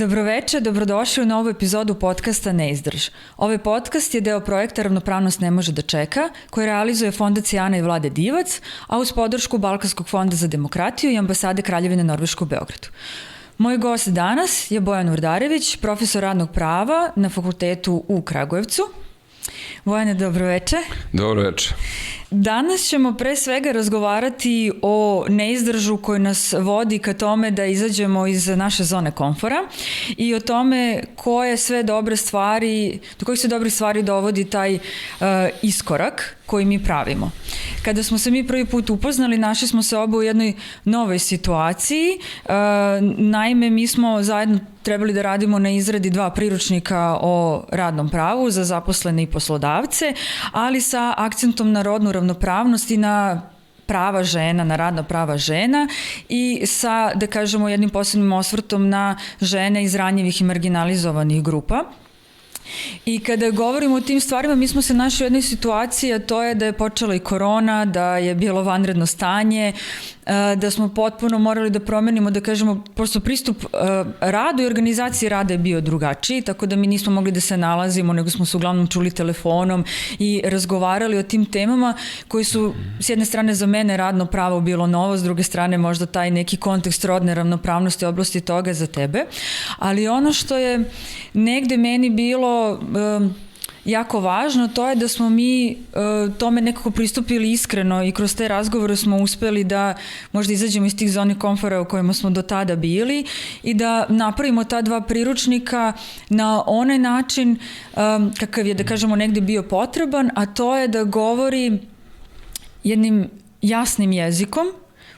Dobroveče, dobrodošli u novu epizodu podcasta Neizdrž. Ovaj podcast je deo projekta Ravnopravnost ne može da čeka, koji realizuje Fondacija Ana i Vlade Divac, a uz podršku Balkanskog fonda za demokratiju i ambasade Kraljevine Norveške u Beogradu. Moj gost danas je Bojan Urdarević, profesor radnog prava na fakultetu u Kragujevcu. Bojane, dobroveče. Dobroveče. Danas ćemo pre svega razgovarati o neizdržu koji nas vodi ka tome da izađemo iz naše zone komfora i o tome koje sve dobre stvari, do kojih se dobrih stvari dovodi taj iskorak koji mi pravimo. Kada smo se mi prvi put upoznali, našli smo se oba u jednoj novoj situaciji. Naime, mi smo zajedno trebali da radimo na izradi 2 priručnika o radnom pravu za zaposlene i poslodavce, ali sa akcentom na rodnu ravnopravnost i na prava žena, na radna prava žena i sa, da kažemo, jednim posebnim osvrtom na žene iz ranjivih i marginalizovanih grupa. I kada govorimo o tim stvarima, mi smo se našli u jednoj situaciji, a to je da je počela i korona, da je bilo vanredno stanje, da smo potpuno morali da promenimo, da kažemo, prosto pristup radu i organizaciji rada je bio drugačiji, tako da mi nismo mogli da se nalazimo, nego smo se uglavnom čuli telefonom i razgovarali o tim temama koji su, s jedne strane, za mene radno pravo bilo novo, s druge strane možda taj neki kontekst rodne ravnopravnosti oblasti toga za tebe. Ali ono što je negde meni bilo jako važno, to je da smo mi tome nekako pristupili iskreno i kroz te razgovore smo uspeli da možda izađemo iz tih zoni komfora u kojima smo do tada bili i da napravimo ta 2 priručnika na onaj način kakav je, da kažemo, negde bio potreban, a to je da govori jednim jasnim jezikom,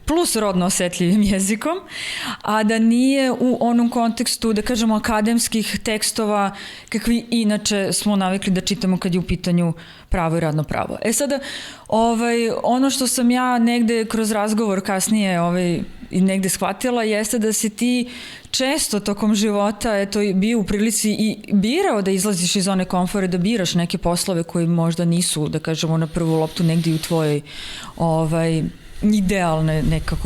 plus rodno osetljivim jezikom, a da nije u onom kontekstu, da kažemo, akademskih tekstova kakvi inače smo navikli da čitamo kad je u pitanju pravo i radno pravo. Sada, ono što sam ja negde kroz razgovor kasnije i negde shvatila jeste da si ti često tokom života bio u prilici i birao da izlaziš iz zone komfora, da biraš neke poslove koji možda nisu, da kažemo, na prvu loptu negde u tvojoj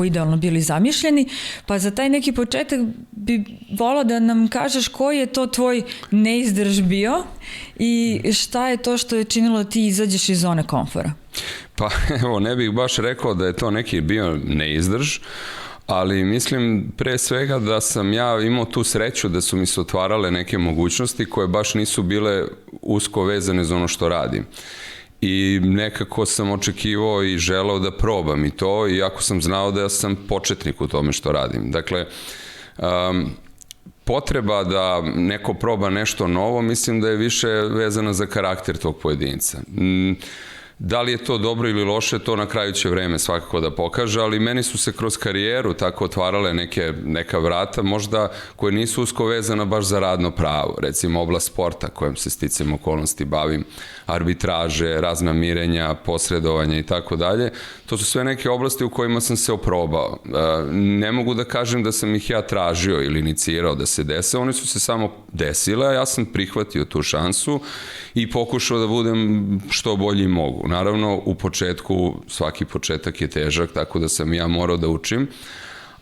idealno bili zamišljeni, pa za taj neki početak bi volao da nam kažeš koji je to tvoj neizdrž bio i šta je to što je činilo da ti izađeš iz zone komfora? Pa evo, ne bih baš rekao da je to neki bio neizdrž, ali mislim pre svega da sam ja imao tu sreću da su mi se otvarale neke mogućnosti koje baš nisu bile usko vezane za ono što radim. I nekako sam očekivao i želeo da probam i to, iako sam znao da sam početnik u tome što radim. Dakle, potreba da neko proba nešto novo, mislim da je više vezana za karakter tog pojedinca. Da li je to dobro ili loše, to na kraju će vreme svakako da pokaže, ali meni su se kroz karijeru tako otvarale neka vrata, možda koje nisu usko vezana baš za radno pravo, recimo oblast sporta kojom se sticam okolnosti bavim, arbitraže, razna mirenja, posredovanja i tako dalje. To su sve neke oblasti u kojima sam se oprobao. Ne mogu da kažem da sam ih ja tražio ili inicirao da se dese, one su se samo desile, a ja sam prihvatio tu šansu i pokušao da budem što bolji mogu. Naravno, u početku, svaki početak je težak, tako da sam ja morao da učim,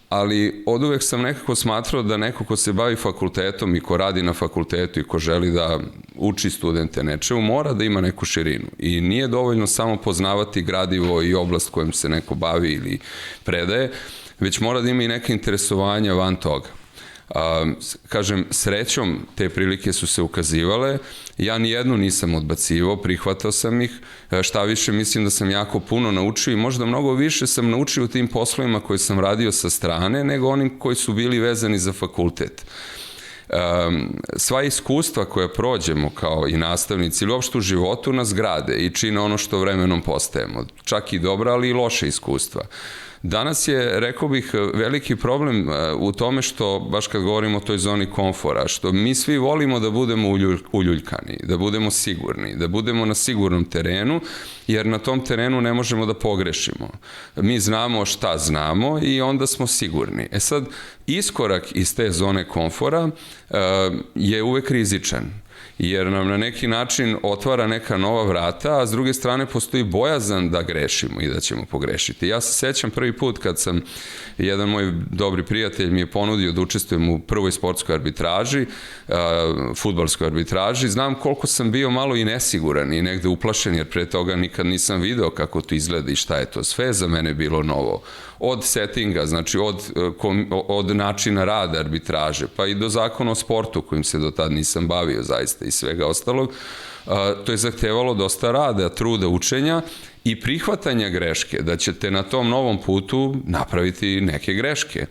ali oduvek sam nekako smatrao da neko ko se bavi fakultetom i ko radi na fakultetu i ko želi da uči studente nečemu, mora da ima neku širinu i nije dovoljno samo poznavati gradivo i oblast kojom se neko bavi ili predaje, već mora da ima i neke interesovanja van toga. Kažem, srećom te prilike su se ukazivale, ja nijednu nisam odbacivao, prihvatao sam ih, šta više mislim da sam jako puno naučio i možda mnogo više sam naučio u tim poslovima koje sam radio sa strane nego onim koji su bili vezani za fakultet. Sva iskustva koja prođemo kao i nastavnici ili uopšte u životu nas grade i čine ono što vremenom postajemo, čak i dobra, ali i loše iskustva. Danas je, rekao bih, veliki problem u tome što, baš kad govorimo o toj zoni komfora, što mi svi volimo da budemo uljuljkani, da budemo sigurni, da budemo na sigurnom terenu, jer na tom terenu ne možemo da pogrešimo. Mi znamo šta znamo i onda smo sigurni. Sad, iskorak iz te zone komfora je uvek rizičan. jer nam na neki način otvara neka nova vrata, a s druge strane postoji bojazan da grešimo i da ćemo pogrešiti. Ja se sećam prvi put kad sam, jedan moj dobri prijatelj mi je ponudio da učestvujem u prvoj sportskoj arbitraži, fudbalskoj arbitraži, znam koliko sam bio malo i nesiguran i negde uplašen, jer pre toga nikad nisam video kako to izgleda i šta je to sve za mene bilo novo. Od settinga, znači od načina rada arbitraže, pa i do zakona o sportu kojim se do tad nisam bavio zaista i svega ostalog, to je zahtevalo dosta rada, truda, učenja i prihvatanja greške, da ćete na tom novom putu napraviti neke greške.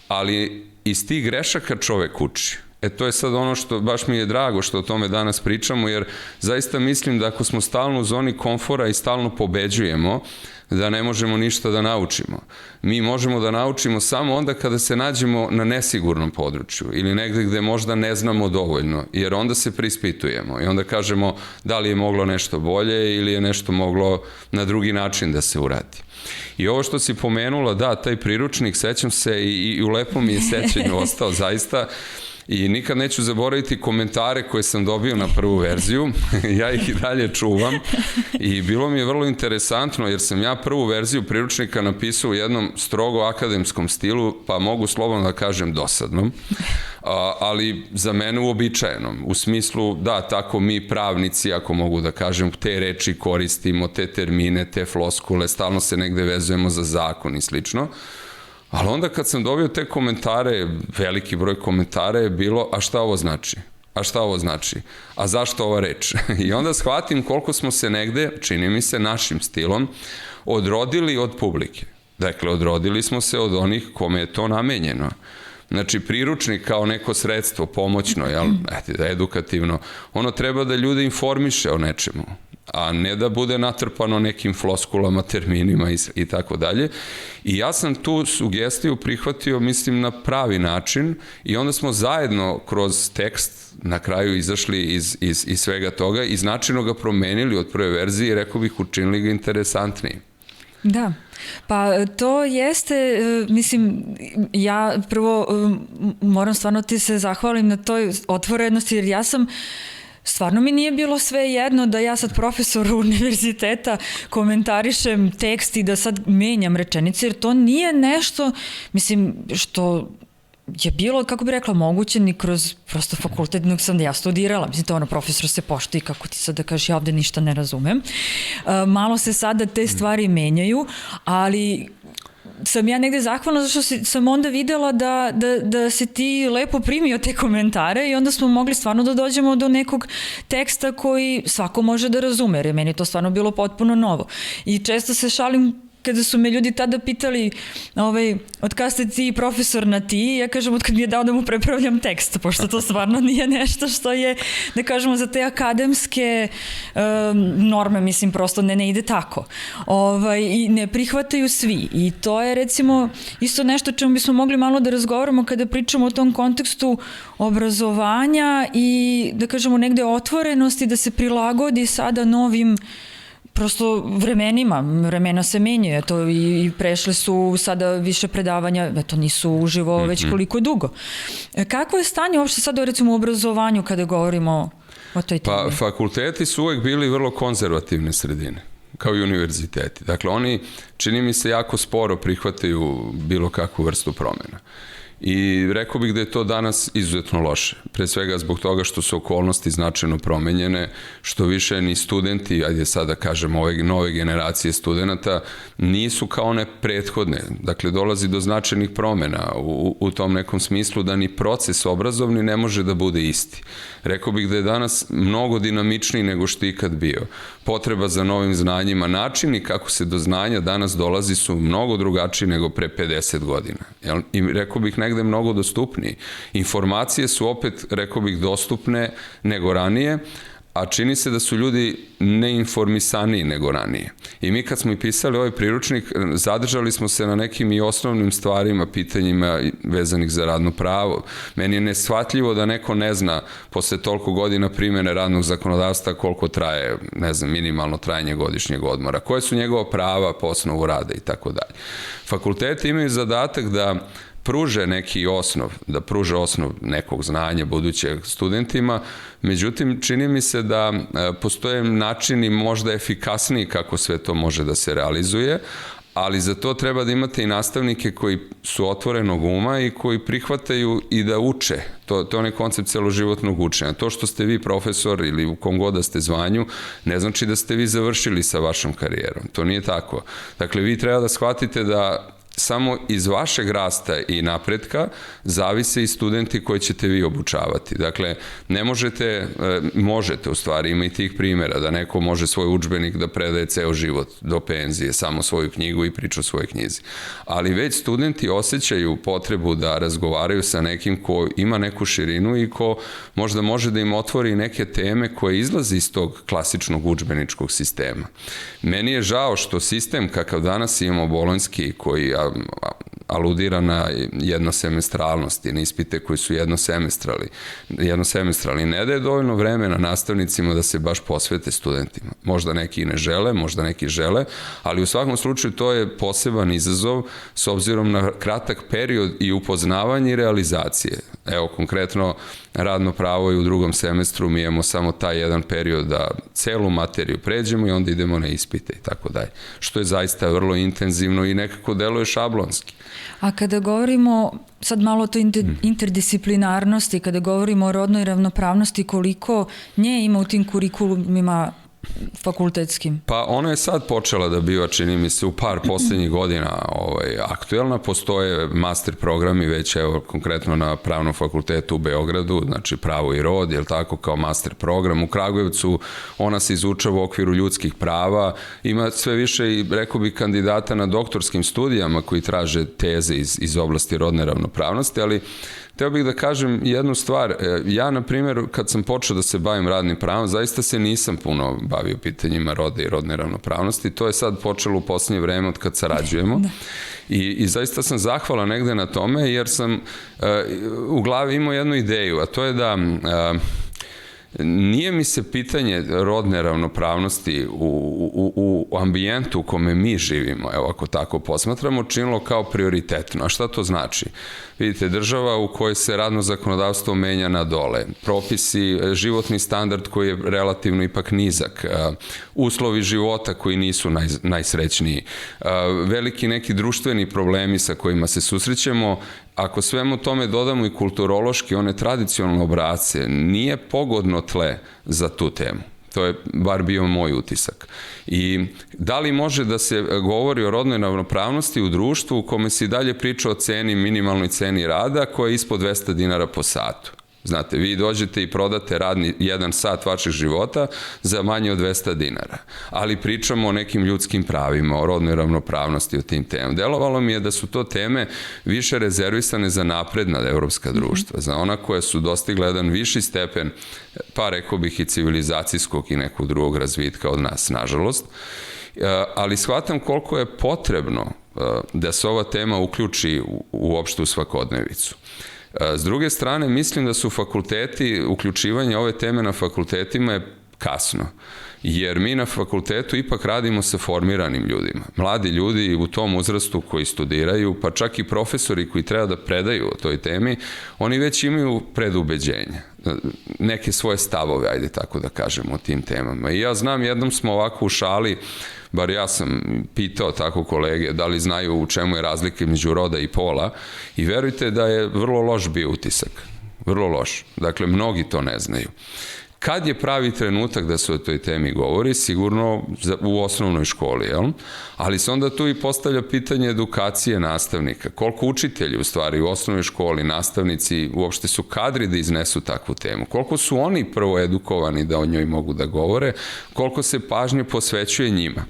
Ali iz tih grešaka čovek uči. To je sad ono što baš mi je drago što o tome danas pričamo, jer zaista mislim da ako smo stalno u zoni komfora i stalno pobeđujemo, da ne možemo ništa da naučimo. Mi možemo da naučimo samo onda kada se nađemo na nesigurnom području ili negde gde možda ne znamo dovoljno, jer onda se prispitujemo i onda kažemo da li je moglo nešto bolje ili je nešto moglo na drugi način da se uradi. I ovo što si pomenula, da, taj priručnik, sećam se i u lepom mi je sećanju ostao zaista. I nikad neću zaboraviti komentare koje sam dobio na prvu verziju, ja ih i dalje čuvam i bilo mi je vrlo interesantno jer sam ja prvu verziju priručnika napisao u jednom strogo akademskom stilu, pa mogu slobodno da kažem dosadnom, ali za mene uobičajenom, u smislu da tako mi pravnici, ako mogu da kažem, te reči koristimo, te termine, te floskule, stalno se negde vezujemo za zakon i slično. Ali onda kad sam dobio te komentare, veliki broj komentara je bilo, a šta ovo znači? A šta ovo znači? A zašto ova reč? I onda shvatim koliko smo se negde, čini mi se našim stilom, odrodili od publike. Dakle, odrodili smo se od onih kome je to namenjeno. Znači, priručnik kao neko sredstvo, pomoćno, edukativno, ono treba da ljude informiše o nečemu, a ne da bude natrpano nekim floskulama, terminima i tako dalje. I ja sam tu sugestiju prihvatio, mislim, na pravi način i onda smo zajedno kroz tekst na kraju izašli iz svega toga i značajno ga promenili od prve verzije i rekao bih učinili ga interesantnijim. Da, pa to jeste, mislim, ja prvo moram stvarno ti se zahvalim na toj otvorenosti, jer ja sam stvarno mi nije bilo sve jedno da ja sad profesoru univerziteta komentarišem tekst i da sad menjam rečenice, jer to nije nešto, mislim, što je bilo, kako bih rekla, moguće ni kroz prosto fakultet, nego sam da ja studirala. Mislim, to ono, profesor se poštuje, kako ti sad da kažeš, ja ovde ništa ne razumem. Malo se sada te stvari menjaju, ali sam ja negde zahvalna zašto sam onda videla da se ti lepo primio te komentare i onda smo mogli stvarno da dođemo do nekog teksta koji svako može da razume, jer je meni to stvarno bilo potpuno novo. I često se šalim kada su me ljudi tada pitali od kada ste ti profesor na ti, ja kažem od kada mi je dao da mu prepravljam tekst, pošto to stvarno nije nešto što je, da kažemo, za te akademske norme, mislim, prosto ne ide tako. I ne prihvataju svi. I to je, recimo, isto nešto čemu bismo mogli malo da razgovaramo kada pričamo o tom kontekstu obrazovanja i, da kažemo, negde otvorenosti da se prilagodi sada novim prosto vremena se menjaju, eto, i prešle su sada više predavanja, eto, nisu uživo već koliko dugo. Kako je stanje uopšte sada, recimo, u obrazovanju kada govorimo o toj temi? Pa, fakulteti su uvek bili vrlo konzervativne sredine, kao i univerziteti. Dakle, oni, čini mi se, jako sporo prihvataju bilo kakvu vrstu promena. I rekao bih da je to danas izuzetno loše. Pre svega zbog toga što su okolnosti značajno promenjene, što više ni studenti, ajde sad da kažem, ove nove generacije studenta, nisu kao one prethodne. Dakle, dolazi do značajnih promena u tom nekom smislu da ni proces obrazovni ne može da bude isti. Rekao bih da je danas mnogo dinamičniji nego što je ikad bio. Potreba za novim znanjima, načini kako se do znanja danas dolazi su mnogo drugačiji nego pre 50 godina. I rekao bih negde mnogo dostupniji. Informacije su opet, rekao bih, dostupne nego ranije, a čini se da su ljudi neinformisaniji nego ranije. I mi kad smo i pisali ovaj priručnik, zadržali smo se na nekim i osnovnim stvarima, pitanjima vezanih za radno pravo. Meni je neshvatljivo da neko ne zna posle toliko godina primene radnog zakonodavstva koliko traje, ne znam, minimalno trajanje godišnjeg odmora, koje su njegova prava po osnovu rada i tako dalje. Fakulteti imaju zadatak da pruže neki osnov, da pruže osnov nekog znanja budućeg studentima, međutim, čini mi se da postoje načini možda efikasniji kako sve to može da se realizuje, ali za to treba da imate i nastavnike koji su otvorenog uma i koji prihvataju i da uče. To je onaj koncept celoživotnog učenja. To što ste vi profesor ili u kom god da ste zvanju, ne znači da ste vi završili sa vašom karijerom. To nije tako. Dakle, vi treba da shvatite da samo iz vašeg rasta i napretka zavise i studenti koje ćete vi obučavati. Dakle, ne možete u stvari, ima i tih primjera da neko može svoj udžbenik da predaje ceo život do penzije, samo svoju knjigu i priču o svojoj knjizi. Ali već studenti osjećaju potrebu da razgovaraju sa nekim ko ima neku širinu i ko možda može da im otvori neke teme koje izlaze iz tog klasičnog udžbeničkog sistema. Meni je žao što sistem kakav danas imamo bolonjski, koji aludira na jednosemestralnosti, na ispite koji su jednosemestralni, ne daje dovoljno vremena nastavnicima da se baš posvete studentima. Možda neki ne žele, možda neki žele, ali u svakom slučaju to je poseban izazov s obzirom na kratak period i upoznavanje i realizacije. Evo, konkretno, radno pravo i u drugom semestru mi imamo samo taj jedan period da celu materiju pređemo i onda idemo na ispite i tako dalje. Što je zaista vrlo intenzivno i nekako deluje šablonski. A kada govorimo, sad malo o toj interdisciplinarnosti, kada govorimo o rodnoj ravnopravnosti, koliko nje ima u tim kurikulumima fakultetskim? Pa ona je sad počela da biva, čini mi se, u par poslednjih godina aktuelna. Postoje master programi već, evo, konkretno na Pravnom fakultetu u Beogradu, znači pravo i rod, je tako, kao master program. U Kragujevcu ona se izučava u okviru ljudskih prava. Ima sve više i, rekao bi, kandidata na doktorskim studijama koji traže teze iz oblasti rodne ravnopravnosti, ali hteo bih da kažem jednu stvar. Ja, na primjer, kad sam počeo da se bavim radnim pravom, zaista se nisam puno bavio pitanjima roda i rodne ravnopravnosti. To je sad počelo u poslednje vreme od kad sarađujemo. I zaista sam zahvalan negde na tome, jer sam u glavi imao jednu ideju, a to je da nije mi se pitanje rodne ravnopravnosti u ambijentu u kome mi živimo, evo ako tako posmatramo, činilo kao prioritetno. A šta to znači? Vidite, država u kojoj se radno zakonodavstvo menja na dole, propisi, životni standard koji je relativno ipak nizak, uslovi života koji nisu najsrećniji, veliki neki društveni problemi sa kojima se susrećemo. Ako svemu tome dodamo i kulturološki, one tradicionalne obrasce, nije pogodno tle za tu temu. To je bar bio moj utisak. I da li može da se govori o rodnoj ravnopravnosti u društvu u kome se i dalje priča o ceni, minimalnoj ceni rada koja je ispod 200 dinara po satu? Znate, vi dođete i prodate radni 1 sat vašeg života za manje od 200 dinara. Ali pričamo o nekim ljudskim pravima, o rodnoj ravnopravnosti, o tim temama. Delovalo mi je da su to teme više rezervisane za napredna evropska društva, za ona koja su dostigla jedan viši stepen, pa rekao bih i civilizacijskog i nekog drugog razvitka od nas, nažalost. Ali shvatam koliko je potrebno da se ova tema uključi uopšte u svakodnevicu. S druge strane, mislim da su fakulteti, uključivanje ove teme na fakultetima je kasno, jer mi na fakultetu ipak radimo sa formiranim ljudima. Mladi ljudi u tom uzrastu koji studiraju, pa čak i profesori koji treba da predaju o toj temi, oni već imaju predubeđenja, neke svoje stavove, ajde tako da kažemo, o tim temama. I ja znam, jednom smo ovako u šali, bar ja sam pitao tako kolege da li znaju u čemu je razlika između roda i pola, i verujte da je vrlo loš bio utisak. Vrlo loš. Dakle, mnogi to ne znaju. Kad je pravi trenutak da se o toj temi govori? Sigurno u osnovnoj školi, jel? Ali se onda tu i postavlja pitanje edukacije nastavnika. Koliko učitelji u stvari u osnovnoj školi, nastavnici uopšte su kadri da iznesu takvu temu? Koliko su oni prvo edukovani da o njoj mogu da govore? Koliko se pažnje posvećuje njima?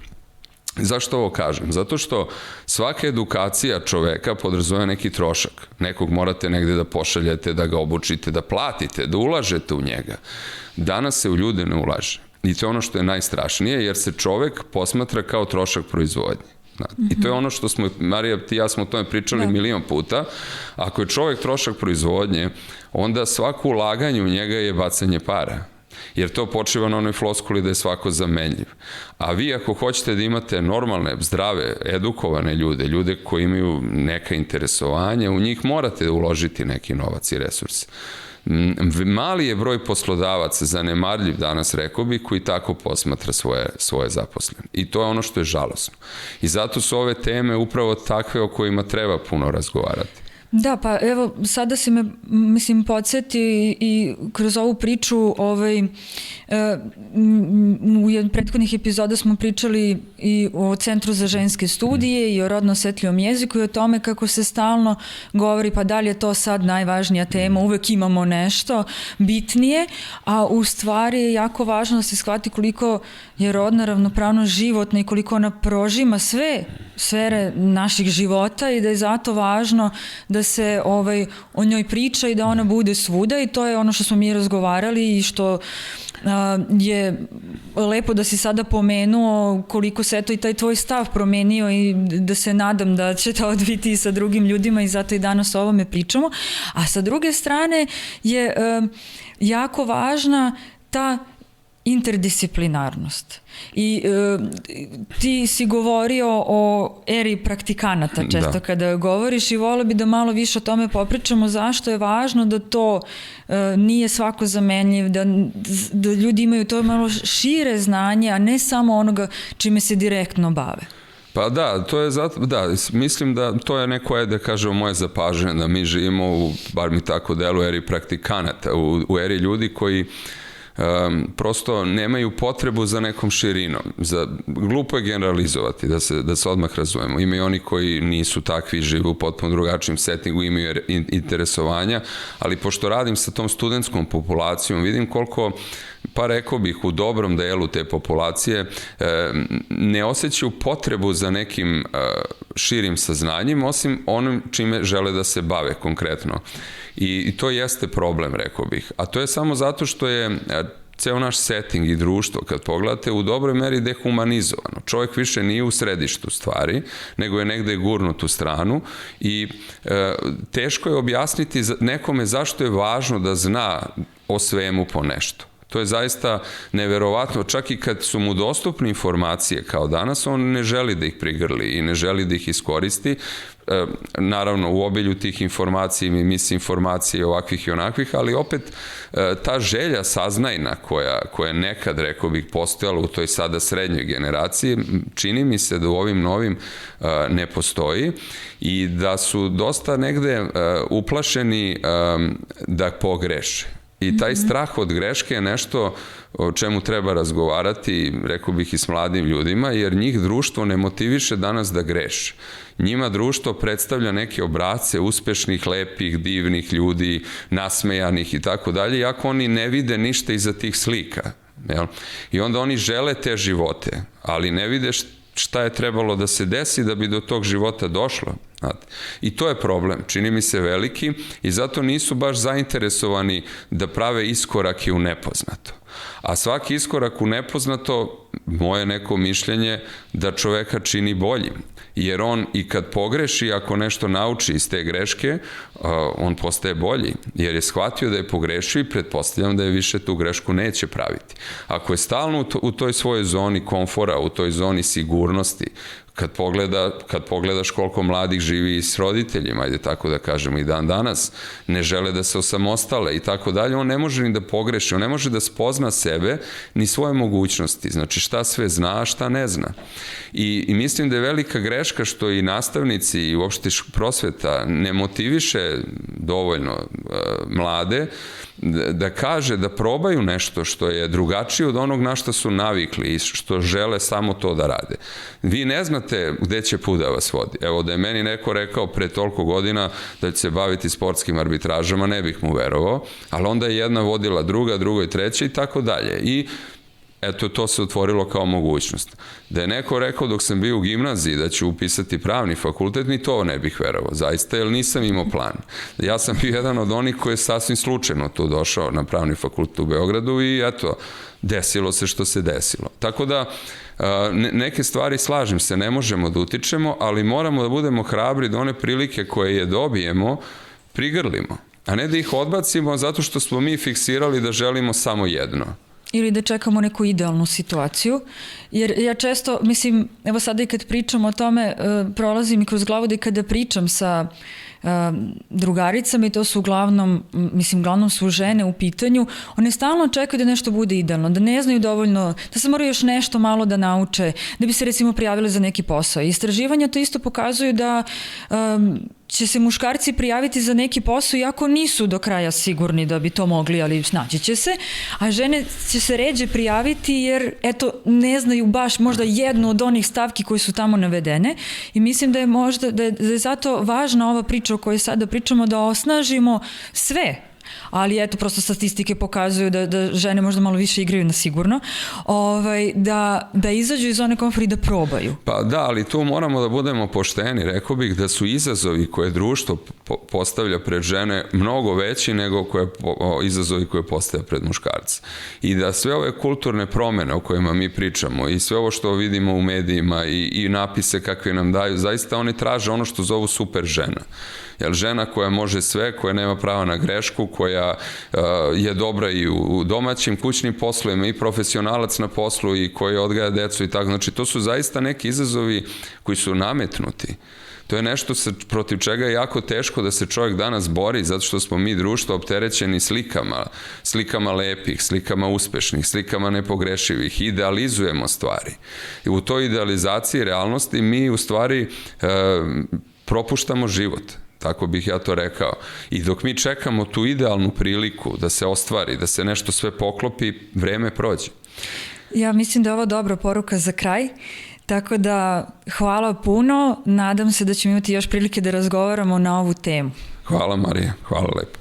Zašto ovo kažem? Zato što svaka edukacija čoveka podrazumeva neki trošak. Nekog morate negde da pošaljete, da ga obučite, da platite, da ulažete u njega. Danas se u ljude ne ulaže. I to je ono što je najstrašnije, jer se čovek posmatra kao trošak proizvodnje. I to je ono što smo, Marija, ti i ja smo o tome pričali milion puta. Ako je čovek trošak proizvodnje, onda svako ulaganje u njega je bacanje para. Jer to počiva na onoj floskuli da je svako zamenljiv. A vi ako hoćete da imate normalne, zdrave, edukovane ljude koji imaju neka interesovanja, u njih morate uložiti neki novac i resurs. Mali je broj poslodavaca, zanemarljiv danas, rekao bi, koji tako posmatra svoje zaposlene. I to je ono što je žalosno. I zato su ove teme upravo takve o kojima treba puno razgovarati. Da, pa evo, sada si me, podsjeti i kroz ovu priču, u prethodnih epizoda smo pričali i o Centru za ženske studije i o rodno osetljivom jeziku i o tome kako se stalno govori pa da li je to sad najvažnija tema, uvek imamo nešto bitnije, a u stvari je jako važno da se shvati koliko je rodna ravnopravnost životna i koliko ona prožima sve sfere naših života i da je zato važno da se o njoj priča i da ona bude svuda i to je ono što smo mi razgovarali i što je lepo da si sada pomenuo koliko se eto i taj tvoj stav promenio i da se nadam da će to odviti i sa drugim ljudima i zato i danas o ovome pričamo. A sa druge strane je jako važna ta interdisciplinarnost. I ti si govorio o eri praktikanata često kada govoriš i volio bi da malo više o tome popričamo zašto je važno da to nije svako zamenljiv, da ljudi imaju to malo šire znanje, a ne samo onoga čime se direktno bave. Pa da, mislim da to je neko, da kažemo, moje zapažanje, da mi živimo, bar mi tako deluje, eri praktikanata, u eri ljudi koji prosto nemaju potrebu za nekom širinom. Glupo je generalizovati, da se odmah razumemo. Ima i oni koji nisu takvi, žive u potpuno drugačijem settingu, imaju interesovanja, ali pošto radim sa tom studentskom populacijom, vidim koliko, pa rekao bih, u dobrom delu te populacije ne osjećaju potrebu za nekim širim saznanjem, osim onim čime žele da se bave konkretno. I to jeste problem, rekao bih. A to je samo zato što je ceo naš setting i društvo, kad pogledate, u dobroj meri dehumanizovano. Čovjek više nije u središtu stvari, nego je negde gurnut u stranu i teško je objasniti nekome zašto je važno da zna o svemu po nešto. To je zaista neverovatno, čak i kad su mu dostupne informacije kao danas, on ne želi da ih prigrli i ne želi da ih iskoristi. Naravno, u obilju tih informacija i misinformacije ovakvih i onakvih, ali opet ta želja saznajna koja je nekad, rekao bih, postojala u toj sada srednjoj generaciji, čini mi se da u ovim novim ne postoji i da su dosta negde uplašeni da pogreše. I taj strah od greške je nešto o čemu treba razgovarati, rekao bih, i s mladim ljudima, jer njih društvo ne motiviše danas da greše. Njima društvo predstavlja neke obrasce uspešnih, lepih, divnih ljudi, nasmejanih i tako dalje, iako oni ne vide ništa iza tih slika. I onda oni žele te živote, ali ne vide šta je trebalo da se desi da bi do tog života došlo. I to je problem, čini mi se veliki, i zato nisu baš zainteresovani da prave iskorake u nepoznato. A svaki iskorak u nepoznato, moje neko mišljenje, da čoveka čini boljim. Jer on i kad pogreši, ako nešto nauči iz te greške, on postaje bolji. Jer je shvatio da je pogrešio i pretpostavljam da je više tu grešku neće praviti. Ako je stalno u toj svojoj zoni komfora, u toj zoni sigurnosti, kad pogledaš koliko mladih živi i s roditeljima, ajde tako da kažemo, i dan danas, ne žele da se osamostale i tako dalje, on ne može ni da pogreši, on ne može da spozna sebe ni svoje mogućnosti, znači šta sve zna, a šta ne zna. I mislim da je velika greška što i nastavnici i uopšte prosveta ne motiviše dovoljno mlade da kaže da probaju nešto što je drugačije od onog na što su navikli i što žele samo to da rade. Vi ne znate gde će put da vas vodi. Evo, da je meni neko rekao pre toliko godina da će se baviti sportskim arbitražama, ne bih mu verovao, ali onda je jedna vodila druga i treća i tako dalje. I eto, to se otvorilo kao mogućnost. Da je neko rekao dok sam bio u gimnaziji da ću upisati pravni fakultet, ni to ne bih verovao, zaista, jer nisam imao plan. Ja sam bio jedan od onih koji je sasvim slučajno tu došao na pravni fakultet u Beogradu i eto, desilo se što se desilo. Tako da, neke stvari, slažem se, ne možemo da utičemo, ali moramo da budemo hrabri da one prilike koje je dobijemo, prigrlimo. A ne da ih odbacimo zato što smo mi fiksirali da želimo samo jedno. Ili da čekamo neku idealnu situaciju, jer ja često, mislim, evo sada i kad pričam o tome, prolazi mi kroz glavu da i kada pričam sa drugaricama, i to su uglavnom su žene u pitanju, one stalno čekaju da nešto bude idealno, da ne znaju dovoljno, da se moraju još nešto malo da nauče, da bi se recimo prijavili za neki posao. Istraživanja to isto pokazuju da će se muškarci prijaviti za neki posao iako nisu do kraja sigurni da bi to mogli, ali snaći će se, a žene će se ređe prijaviti jer eto ne znaju baš možda jednu od onih stavki koje su tamo navedene, i mislim da je zato važna ova priča o kojoj sada pričamo, da osnažimo sve. Ali eto, prosto statistike pokazuju da žene možda malo više igraju na sigurno, da izađu iz zone komfora i da probaju. Pa da, ali tu moramo da budemo pošteni. Rekao bih da su izazovi koje društvo postavlja pred žene mnogo veći nego izazovi koje postavlja pred muškarce. I da sve ove kulturne promene o kojima mi pričamo i sve ovo što vidimo u medijima i napise kakve nam daju, zaista oni traže ono što zovu super žena. Jer žena koja može sve, koja nema prava na grešku, koja je dobra i u domaćim kućnim poslovima i profesionalac na poslu i koja odgaja decu i tako. Znači, to su zaista neki izazovi koji su nametnuti. To je nešto protiv čega je jako teško da se čovjek danas bori, zato što smo mi društvo opterećeni slikama lepih, slikama uspešnih, slikama nepogrešivih, idealizujemo stvari. I u toj idealizaciji realnosti mi u stvari propuštamo život. Tako bih ja to rekao. I dok mi čekamo tu idealnu priliku da se ostvari, da se nešto sve poklopi, vreme prođe. Ja mislim da je ovo dobra poruka za kraj. Tako da hvala puno. Nadam se da ćemo imati još prilike da razgovaramo na ovu temu. Hvala Marija, hvala lepo.